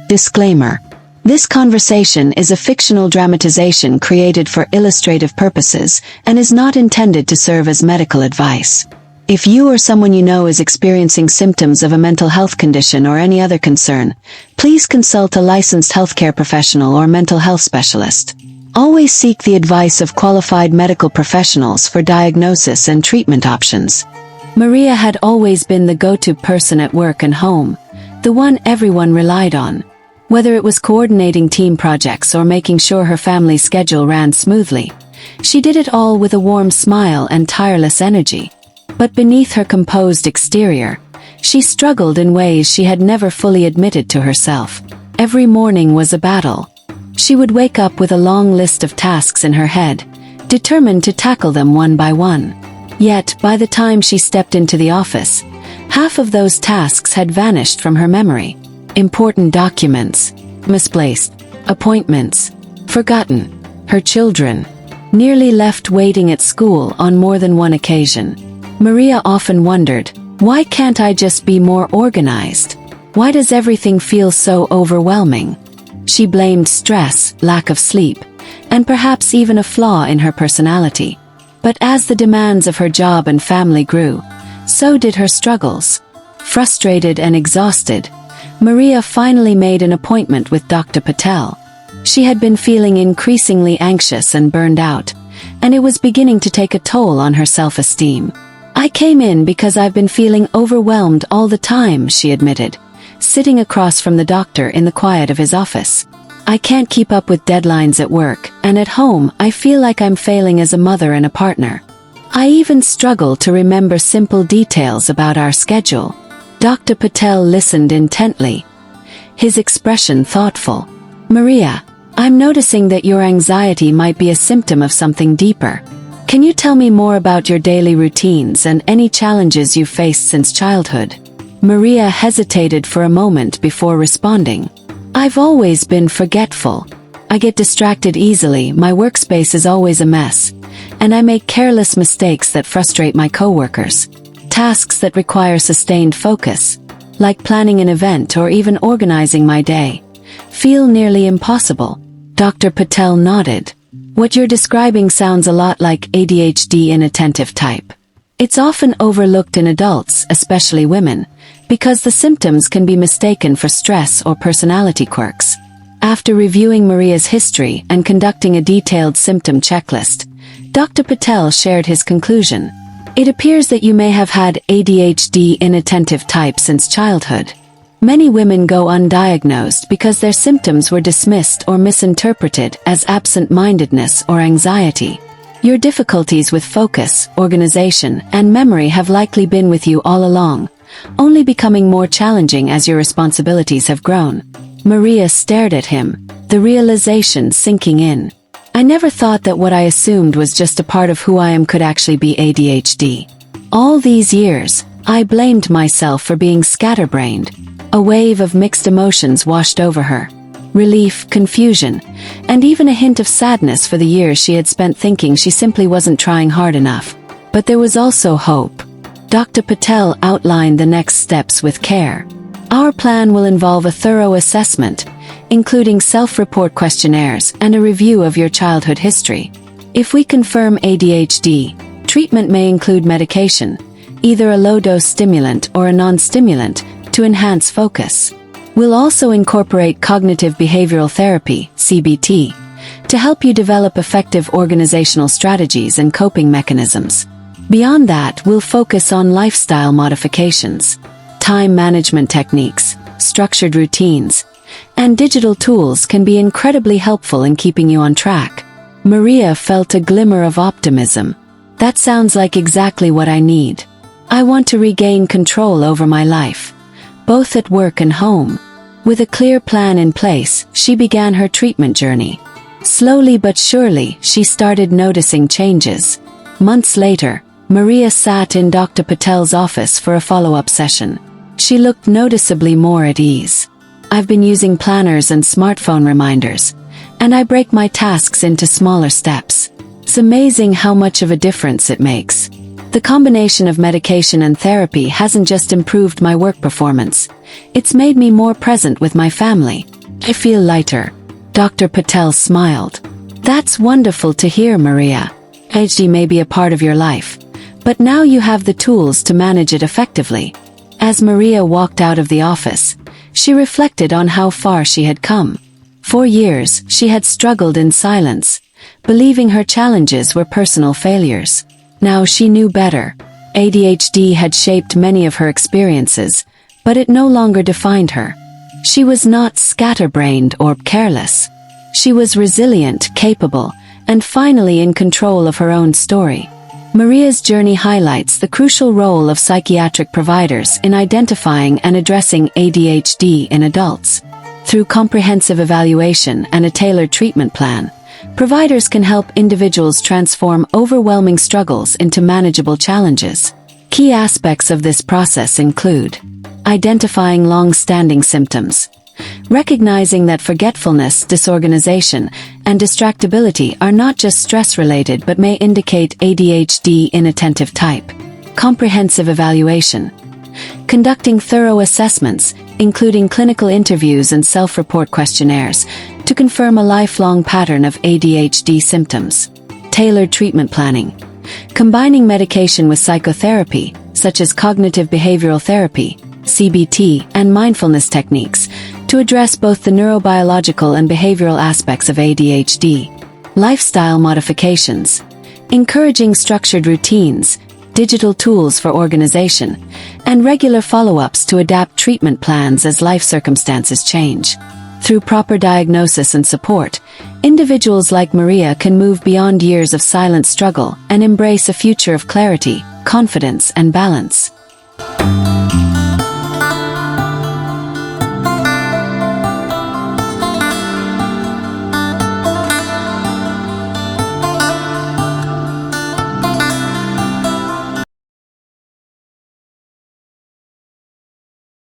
Disclaimer. This conversation is a fictional dramatization created for illustrative purposes and is not intended to serve as medical advice. If you or someone you know is experiencing symptoms of a mental health condition or any other concern, please consult a licensed healthcare professional or mental health specialist. Always seek the advice of qualified medical professionals for diagnosis and treatment options. Maria had always been the go-to person at work and home, the one everyone relied on. Whether it was coordinating team projects or making sure her family's schedule ran smoothly, she did it all with a warm smile and tireless energy. But beneath her composed exterior, she struggled in ways she had never fully admitted to herself. Every morning was a battle. She would wake up with a long list of tasks in her head, determined to tackle them one by one. Yet, by the time she stepped into the office, half of those tasks had vanished from her memory. Important documents, misplaced, appointments, forgotten. Her children, nearly left waiting at school on more than one occasion. Maria often wondered, why can't I just be more organized? Why does everything feel so overwhelming? She blamed stress, lack of sleep, and perhaps even a flaw in her personality. But as the demands of her job and family grew, so did her struggles. Frustrated and exhausted, Maria finally made an appointment with Dr. Patel. She had been feeling increasingly anxious and burned out, and it was beginning to take a toll on her self-esteem. "I came in because I've been feeling overwhelmed all the time," she admitted, sitting across from the doctor in the quiet of his office. "I can't keep up with deadlines at work, and at home I feel like I'm failing as a mother and a partner. I even struggle to remember simple details about our schedule." Dr. Patel listened intently, his expression thoughtful. "Maria, I'm noticing that your anxiety might be a symptom of something deeper. Can you tell me more about your daily routines and any challenges you've faced since childhood?" Maria hesitated for a moment before responding. "I've always been forgetful. I get distracted easily, my workspace is always a mess, and I make careless mistakes that frustrate my coworkers. Tasks that require sustained focus, like planning an event or even organizing my day, feel nearly impossible." Dr. Patel nodded. "What you're describing sounds a lot like ADHD inattentive type. It's often overlooked in adults, especially women, because the symptoms can be mistaken for stress or personality quirks." After reviewing Maria's history and conducting a detailed symptom checklist, Dr. Patel shared his conclusion. "It appears that you may have had ADHD inattentive type since childhood. Many women go undiagnosed because their symptoms were dismissed or misinterpreted as absent-mindedness or anxiety. Your difficulties with focus, organization, and memory have likely been with you all along, only becoming more challenging as your responsibilities have grown." Maria stared at him, the realization sinking in. "I never thought that what I assumed was just a part of who I am could actually be ADHD. All these years, I blamed myself for being scatterbrained." A wave of mixed emotions washed over her. Relief, confusion, and even a hint of sadness for the years she had spent thinking she simply wasn't trying hard enough. But there was also hope. Dr. Patel outlined the next steps with care. "Our plan will involve a thorough assessment, including self-report questionnaires and a review of your childhood history. If we confirm ADHD, treatment may include medication, either a low-dose stimulant or a non-stimulant, to enhance focus. We'll also incorporate cognitive behavioral therapy, CBT, to help you develop effective organizational strategies and coping mechanisms. Beyond that, we'll focus on lifestyle modifications, time management techniques, structured routines, and digital tools can be incredibly helpful in keeping you on track." Maria felt a glimmer of optimism. "That sounds like exactly what I need. I want to regain control over my life, both at work and home." With a clear plan in place, she began her treatment journey. Slowly but surely, she started noticing changes. Months later, Maria sat in Dr. Patel's office for a follow-up session. She looked noticeably more at ease. "I've been using planners and smartphone reminders, and I break my tasks into smaller steps. It's amazing how much of a difference it makes." The combination of medication and therapy hasn't just improved my work performance. It's made me more present with my family. I feel lighter." Dr. Patel smiled. "That's wonderful to hear, Maria. ADHD may be a part of your life, but now you have the tools to manage it effectively." As Maria walked out of the office, she reflected on how far she had come. For years, she had struggled in silence, believing her challenges were personal failures. Now she knew better. ADHD had shaped many of her experiences, but it no longer defined her. She was not scatterbrained or careless. She was resilient, capable, and finally in control of her own story. Maria's journey highlights the crucial role of psychiatric providers in identifying and addressing ADHD in adults. Through comprehensive evaluation and a tailored treatment plan, providers can help individuals transform overwhelming struggles into manageable challenges. Key aspects of this process include identifying long-standing symptoms, recognizing that forgetfulness, disorganization, and distractibility are not just stress-related but may indicate ADHD inattentive type. Comprehensive evaluation, conducting thorough assessments, including clinical interviews and self-report questionnaires, to confirm a lifelong pattern of ADHD symptoms. Tailored treatment planning, combining medication with psychotherapy, such as cognitive behavioral therapy, CBT, and mindfulness techniques, to address both the neurobiological and behavioral aspects of ADHD. Lifestyle modifications, encouraging structured routines, digital tools for organization, and regular follow-ups to adapt treatment plans as life circumstances change. Through proper diagnosis and support, individuals like Maria can move beyond years of silent struggle and embrace a future of clarity, confidence, and balance.